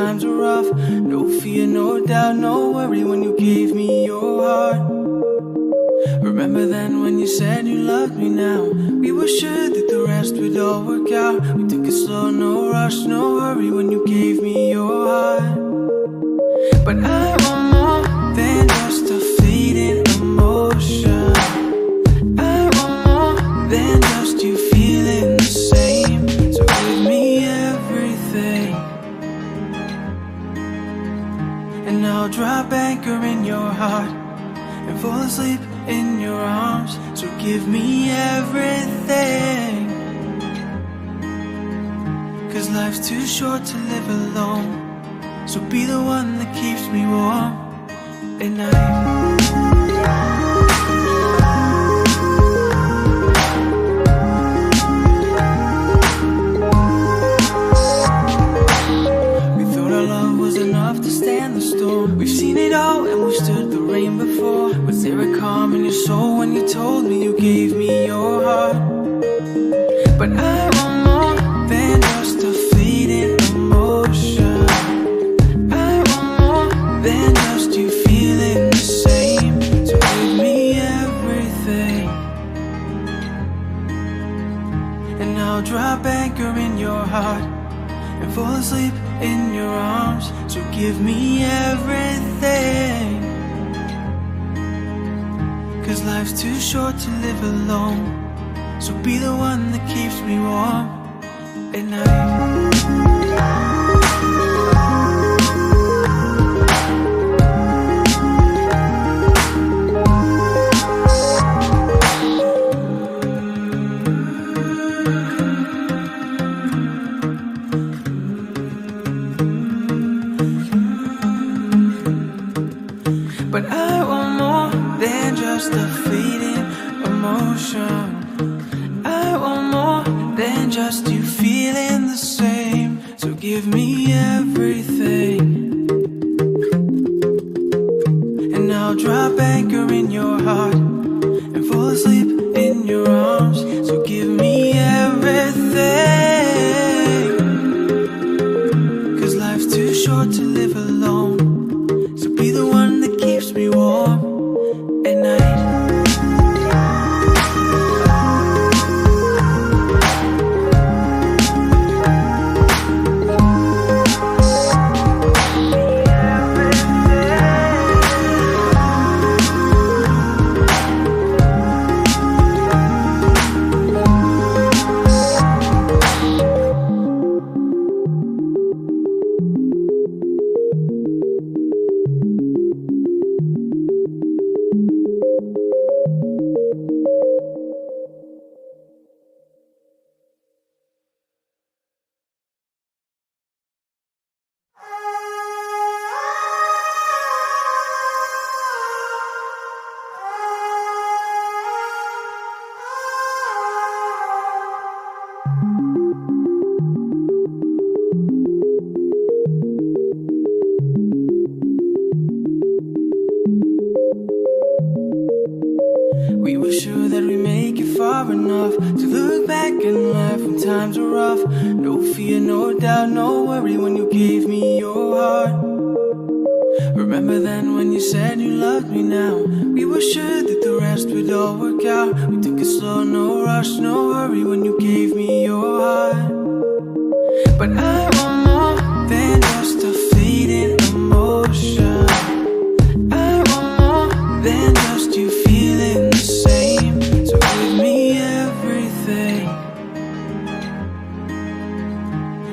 times were rough. No fear, no doubt, no worry when you gave me your heart. Remember then when you said you loved me now? We were sure that the rest would all work out. We took it slow, no rush, no hurry when you gave me your heart. But I want more than just a fleeting emotion. I want more than just you feeling the same. So give me everything, and I'll drop anchor in your heart and fall asleep in your arms. So give me everything, 'cause life's too short to live alone. So be the one that keeps me warm at night. We thought our love was enough to stand the storm. We've seen it all and we've stood the rain before. Was there a calm in your soul when you told me you gave me your heart? But I want more than just a fleeting emotion. Than just you feeling the same. So give me everything, and I'll drop anchor in your heart and fall asleep in your arms. So give me everything, 'cause life's too short to live alone. So be the one that keeps me warm at night. But I want more than just a fleeting emotion. I want more than just you feeling the same. So give me everything, and I'll drop anchor in your heart and fall asleep in your arms. So give me everything, 'cause life's too short to live alone. So be the one that keeps me warm at night. We were sure that we'd make it far enough to look back and laugh when times were rough. No fear, no doubt, no worry when you gave me your heart. Remember then when you said you loved me now? We were sure that the rest would all work out. We took it slow, no rush, no hurry when you gave me your heart. But I want more than just a fleeting emotion. I want more than just you feeling the same. So give me everything,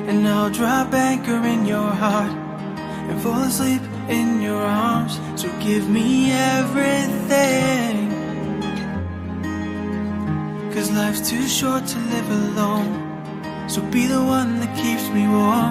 and I'll drop anchor in your heart and fall asleep in your arms. So give me everything, 'cause life's too short to live alone. So be the one that keeps me warm.